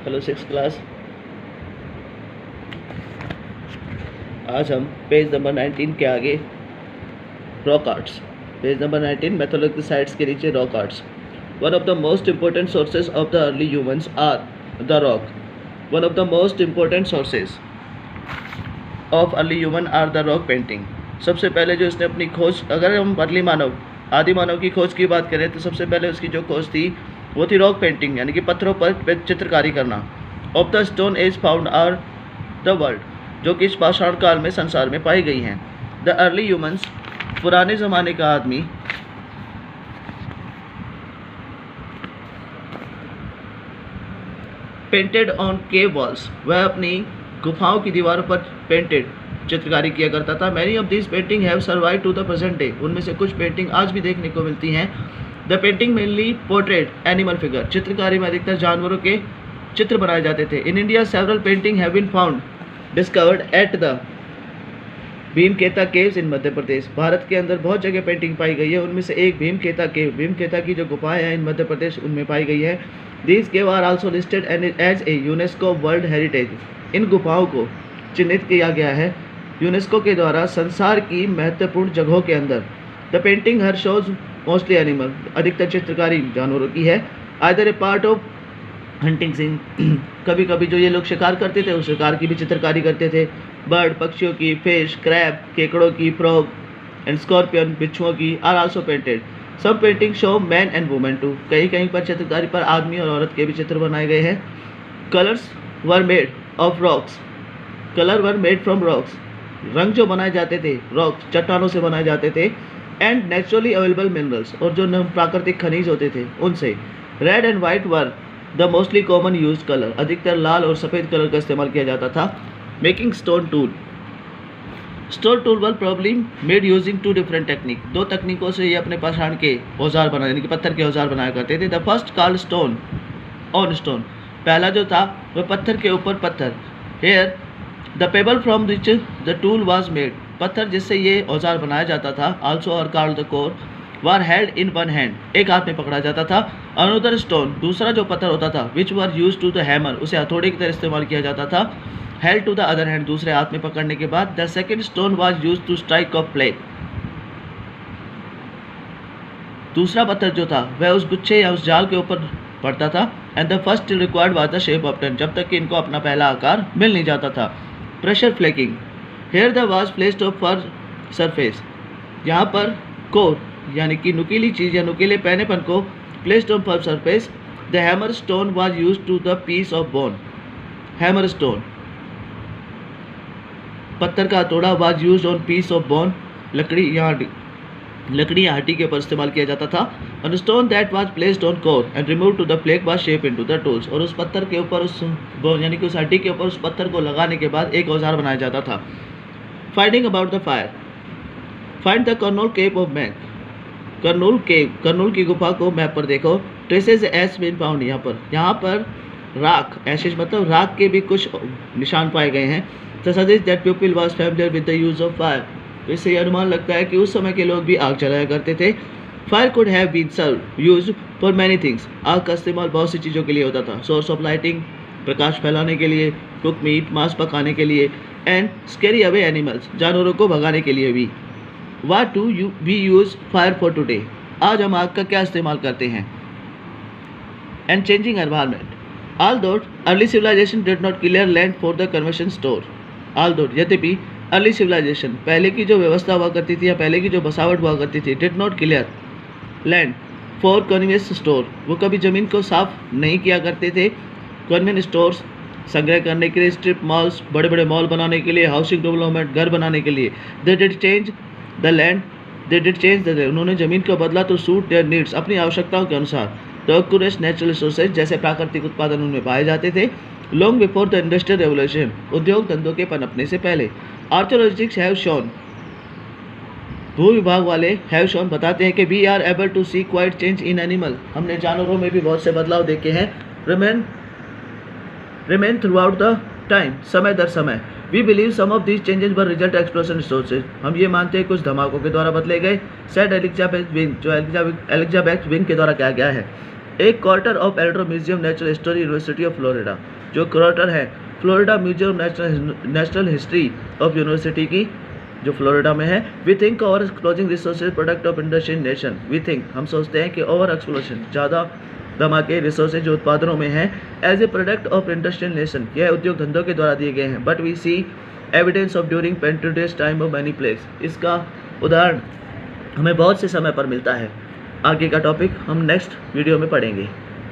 Hello six class. आज हम page number 19 के आगे rock arts, page number 19 mythological sites के नीचे rock arts. One of the most important sources of the early humans are the rock. One of the most important sources of early human are the rock painting. सबसे पहले जो इसने अपनी खोज, अगर हम अर्ली मानव आदि मानव की खोज की बात करें तो सबसे पहले उसकी जो खोज थी वो थी रॉक पेंटिंग, यानी कि पत्थरों पर चित्रकारी करना। Of the stone age found are the world, जो कि इस पाषाण काल में संसार में पाई गई हैं। द अर्ली ह्यूमंस, पुराने ज़माने का आदमी, पेंटेड ऑन केव वॉल्स, वह अपनी गुफाओं की दीवारों पर पेंटेड चित्रकारी किया करता था। Many of this painting have survive to the present day, उनमें से कुछ पेंटिंग आज भी देखने को मिलती हैं। The painting mainly portrait animal figure, चित्रकारी में अधिकतर जानवरों के चित्र बनाए जाते थे। In India several painting have been found discovered at the Bhimbetka caves in Madhya Pradesh. भारत के अंदर बहुत जगह पेंटिंग पाई गई है, उनमें से एक भीमकेता केव, भीमकेता की जो गुफाएं हैं इन मध्य प्रदेश, उनमें पाई गई है। These cave are also listed as a UNESCO world heritage, इन गुफाओं को चिन्हित किया गया है यूनेस्को के द्वारा संसार की महत्वपूर्ण जगहों के अंदर। The painting here shows mostly animal, अधिकतर चित्रकारी जानवरों की है। Either a part of hunting scene, कभी कभी जो ये लोग शिकार करते थे उस शिकार की भी चित्रकारी करते थे। बर्ड, पक्षियों की, फिश, क्रैब, केकड़ों की, फ्रॉग एंड स्कॉर्पियन, बिच्छुओं की आर आल्सो पेंटेड। सब painting show man and women too, कहीं कहीं पर चित्रकारी पर आदमी और औरत के भी चित्र बनाए गए हैं। Colours were made of rocks, colour were made from rocks, रंग जो बनाए जाते थे रॉक, चट्टानों से बनाए जाते थे। एंड नेचुरली अवेलेबल मिनरल्स, और जो प्राकृतिक खनिज होते थे उनसे। Red and white were the mostly common use colour, अधिकतर लाल और सफ़ेद कलर का इस्तेमाल किया जाता था। Making stone tool, stone tool were probably made using two different technique, दो तकनीकों से ये अपने पाषाण के औजार बनाए, यानी कि पत्थर के औजार बनाया करते थे। The first called stone on stone, पहला जो था वह पत्थर के ऊपर पत्थर। Here the pebble from which the tool was made, पत्थर जिससे ये औजार बनाया जाता था। आल्सो और called the core were held in one hand, एक हाथ में पकड़ा जाता था। अनदर स्टोन, दूसरा जो पत्थर होता था, which were use to the hammer, उसे हथौड़े की तरह इस्तेमाल किया जाता था। Held to the other hand, दूसरे हाथ में पकड़ने के बाद। The second stone was use to strike off flake, दूसरा पत्थर जो था वह उस गुच्छे या उस जाल के ऊपर पड़ता था। And the first required was the shape of ton, जब तक कि इनको अपना पहला आकार मिल नहीं जाता था। Pressure flaking, here the was placed of fur surface, यहाँ पर कोर यानी कि नुकीली चीज़ या नुकीले पहनेपन को placed on fur surface. The hammer stone was used to the piece of bone, hammer stone पत्थर का हथौड़ा was used on piece of bone, लकड़ी या हड्डी के ऊपर इस्तेमाल किया जाता था। And stone that was placed on core and remove to the flake was shape into the tools, और उस पत्थर के ऊपर, उस बोन यानी कि उस हड्डी के ऊपर उस पत्थर को लगाने के बाद एक औजार बनाया जाता था। Finding about the fire, find the Kurnool cave of Mac, Kurnool cave, Kurnool की गुफा को मैप पर देखो। ट्रेसेस एस बीन फाउंड, यहाँ पर राख, एशेज मतलब राख के भी कुछ निशान पाए गए हैं। तो suggest that people was familiar with the use of fire, इससे यह अनुमान लगता है कि उस समय के लोग भी आग जलाया करते थे। Fire could have been serve used for many things, आग का इस्तेमाल बहुत सी चीज़ों के लिए होता था। सोर्स ऑफ लाइटिंग, प्रकाश फैलाने के लिए, कुक मीट, मांस पकाने के लिए, एंड स्कैरी अवे एनिमल्स, जानवरों को भगाने के लिए भी। What do you we use fire for today, आज हम आग का क्या इस्तेमाल करते हैं। And changing environment, although early civilization did not clear land for the conversion store, although यद्यपि अर्ली सिविलाइजेशन, पहले की जो व्यवस्था हुआ करती थी या पहले की जो बसावट हुआ करती थी, did not clear land for convenience store, वो कभी ज़मीन को साफ नहीं किया करते थे। कन्वीनियंस स्टोर्स संग्रह करने के लिए, स्ट्रिप मॉल्स, बड़े बड़े मॉल बनाने के लिए, हाउसिंग डेवलपमेंट, घर बनाने के लिए। They did change the land, they did change the land, उन्होंने ज़मीन को बदला तो सूट देयर नीड्स, अपनी आवश्यकताओं के अनुसार। द ऑक्यूरेंस नेचुरल रिसोर्सेज, जैसे प्राकृतिक उत्पादन उनमें पाए जाते थे। Long before the industrial revolution, उद्योग धंधों के पनपने से पहले। आर्कियोलॉजिस्ट हैव शोन, भू विभाग वाले हैव शोन बताते हैं कि we are able to see quite change in animal, हमने जानवरों में भी बहुत से बदलाव देखे हैं। Remain throughout the time, समय दर समय। We believe some of these changes were result explosion resources, हम ये मानते हैं कुछ धमाकों के द्वारा बदले गए। सेड एलिजाबेथ विंग, जो एलिजाबेथ विंग के द्वारा किया गया है। एक quarter of Eldro museum natural history university of Florida, जो क्वार्टर है Florida museum national history of university की जो फ्लोरिडा में है। We think over exploiting resources product of industrial nation. We think हम सोचते हैं कि ओवर एक्सप्लोजन ज़्यादा धमाके रिसोर्सेज जो उत्पादनों में हैं as a product of industrial nation, यह उद्योग धंधों के द्वारा दिए गए हैं। But we see evidence of during पेंटुडेस टाइम ऑफ मैनी प्लेस, इसका उदाहरण हमें बहुत से समय पर मिलता है। आगे का टॉपिक हम नेक्स्ट वीडियो में पढ़ेंगे।